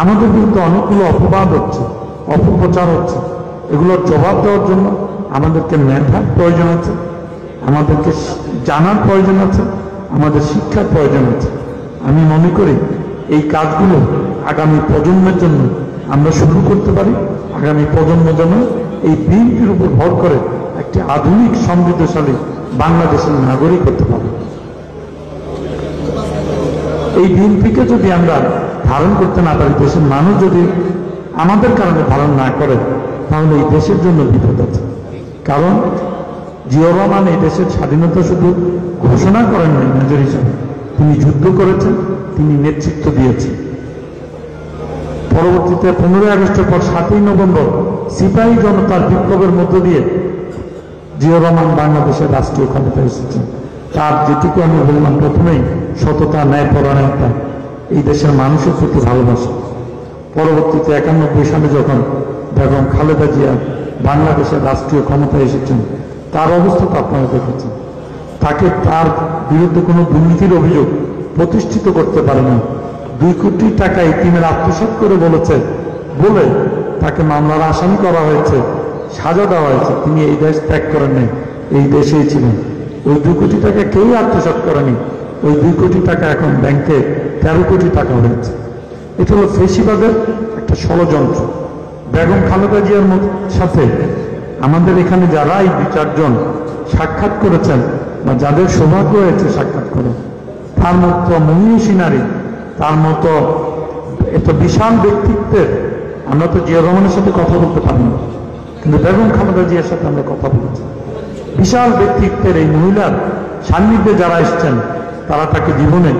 আমাদের বিরুদ্ধে অনেকগুলো অপবাদ হচ্ছে, অপপ্রচার হচ্ছে। এগুলোর জবাব দেওয়ার জন্য আমাদেরকে মেধার প্রয়োজন আছে, আমাদেরকে জানার প্রয়োজন আছে, আমাদের শিক্ষার প্রয়োজন আছে। আমি মনে করি এই কাজগুলো আগামী প্রজন্মের জন্য আমরা শুরু করতে পারি। আগামী প্রজন্ম যেন এই বিএনপির উপর ভর করে একটি আধুনিক সমৃদ্ধশালী বাংলাদেশের নাগরিক হতে পারে। এই বিএনপিকে যদি আমরা ধারণ করতে না পারি, দেশের মানুষ যদি আমাদের কারণে ধারণ না করে, তাহলে এই দেশের জন্য বিপদ আছে। কারণ জিয়াউর রহমান এই দেশের স্বাধীনতা শুধু ঘোষণা করেন নাই মেজর হিসাবে, তিনি যুদ্ধ করেছেন, তিনি নেতৃত্ব দিয়েছেন। পরবর্তীতে 15ই আগস্টের পর 7ই নভেম্বর সিপাহী জনতার বিপ্লবের মধ্য দিয়ে জিয়াউর রহমান বাংলাদেশের রাষ্ট্রীয় ক্ষমতায় এসেছেন। তার যেটুকু আমি বললাম প্রথমেই, সততা, ন্যায়পরায়ণতা, এই দেশের মানুষের প্রতি ভালোবাসা। পরবর্তীতে 91 সালে যখন বেগম খালেদা জিয়া বাংলাদেশের রাষ্ট্রীয় ক্ষমতায় এসেছেন, তার অবস্থা তো আপনারা দেখেছেন। তাকে তার বিরুদ্ধে কোনো দুর্নীতির অভিযোগ প্রতিষ্ঠিত করতে পারেনি। 2 কোটি টাকা ইতিমের আত্মসাৎ করে বলে তাকে মামলার আসামি করা হয়েছে, সাজা দেওয়া হয়েছে। তিনি এই দেশ ত্যাগ করেন নাই, এই দেশেই ছিলেন। ওই 2 কোটি টাকা কেউই আত্মসাৎ করেনি। ওই 2 কোটি টাকা এখন ব্যাংকে 13 কোটি টাকা হয়েছে। এটা হলো ফেসিবাদের একটা ষড়যন্ত্র। বেগম খালেদা জিয়ার সাথে আমাদের এখানে যারা এই 2-4 জন সাক্ষাৎ করেছেন বা যাদের সৌভাগ্য হয়েছে সাক্ষাৎ করে, তার মতো মনীষী নারী, তার মতো এত বিশাল ব্যক্তিত্বের, আমরা তো জিয়া রহমানের সাথে কথা বলতে পারি না, কিন্তু বেগম খালেদা জিয়ার সাথে আমরা কথা বলেছি। বিশাল ব্যক্তিত্বের এই মহিলার সান্নিধ্যে যারা এসছেন, তারা তাকে জীবনে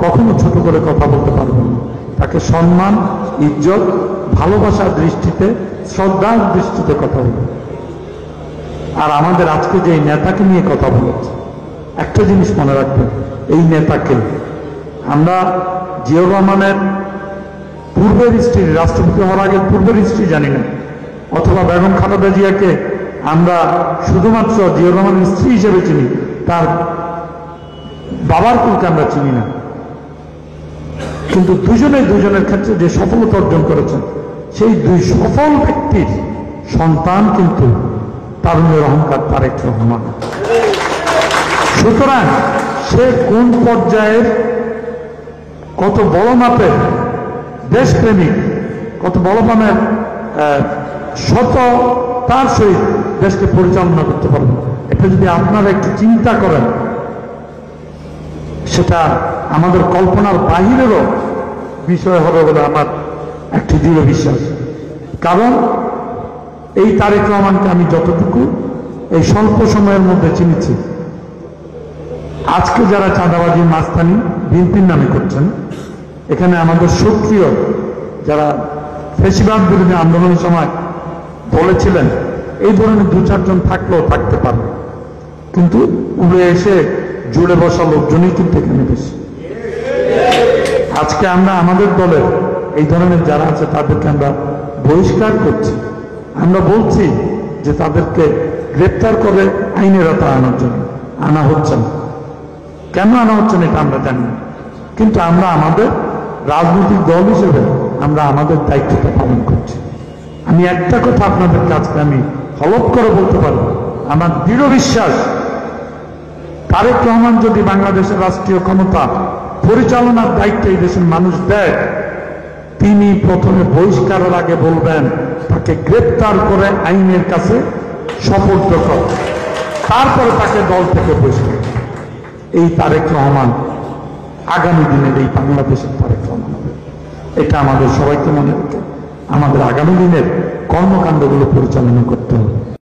কখনো ছোট করে কথা বলতে পারবেন না। তাকে সম্মান, ইজ্জত, ভালোবাসার দৃষ্টিতে, শ্রদ্ধার দৃষ্টিতে কথা বলবে। আর আমাদের আজকে যে নেতাকে নিয়ে কথা বলেছে, একটা জিনিস মনে রাখবেন, এই নেতাকে আমরা জিয়াউর রহমানের পূর্বের স্ত্রী, রাষ্ট্রপতি হওয়ার আগে পূর্বের স্ত্রী জানি না, অথবা বেগম খালেদা জিয়াকে আমরা শুধুমাত্র জিয়াউর রহমানের স্ত্রী হিসেবে চিনি, তার বাবার কুলকে আমরা চিনি না। কিন্তু দুজনের ক্ষেত্রে যে সফলতা অর্জন করেছেন, সেই 2 সফল ব্যক্তির সন্তান কিন্তু তারুণ্যের অহংকার তারেক রহমান। সুতরাং সে কোন পর্যায়ের, কত বড় মাপের দেশপ্রেমিক, কত বড় মানের তার সহিত দেশকে পরিচালনা করতে পারবেন, এটা যদি আপনারা একটু চিন্তা করেন, সেটা আমাদের কল্পনার বাহিরেরও বিষয় হবে বলে আমার একটি দৃঢ় বিশ্বাস। কারণ এই তারেক রহমানকে আমি যতটুকু এই স্বল্প সময়ের মধ্যে চিনেছি, আজকে যারা চাঁদাবাজি, মাস্তানি বিএনপির নামে করছেন, এখানে আমাদের সক্রিয় যারা ফ্যাসিবাদ বিরোধী আন্দোলনের সময় বলেছিলেন, এই ধরনের 2-4 জন থাকলেও থাকতে পারবে, কিন্তু উড়ে এসে জুড়ে বসা লোকজনই কিন্তু এখানে বেশি। আজকে আমরা আমাদের দলের এই ধরনের যারা আছে তাদেরকে আমরা বহিষ্কার করছি। আমরা বলছি যে তাদেরকে গ্রেপ্তার করে আইনের আওতায় আনার জন্য আনা হচ্ছে না। কেন আনা হচ্ছে না এটা আমরা জানি না, কিন্তু আমরা আমাদের রাজনৈতিক দল হিসেবে আমরা আমাদের দায়িত্বটা পালন করছি। আমি একটা কথা আপনাদের কাছে আমি হলফ করে বলতে পারি, আমার দৃঢ় বিশ্বাস, তারেক রহমান যদি বাংলাদেশের রাষ্ট্রীয় ক্ষমতা পরিচালনার দায়িত্ব এই দেশের মানুষ দেয়, তিনি প্রথমে বহিষ্কারের আগে বলবেন তাকে গ্রেপ্তার করে আইনের কাছে সোপর্দ কর, তারপরে তাকে দল থেকে বহিষ্কার। এই তারেক রহমান আগামী দিনের এই বাংলাদেশের তারেক রহমান হবে, এটা আমাদের সবাইকে মনে রেখে আমাদের আগামী দিনের কর্মকাণ্ডগুলো পরিচালনা করতে হবে।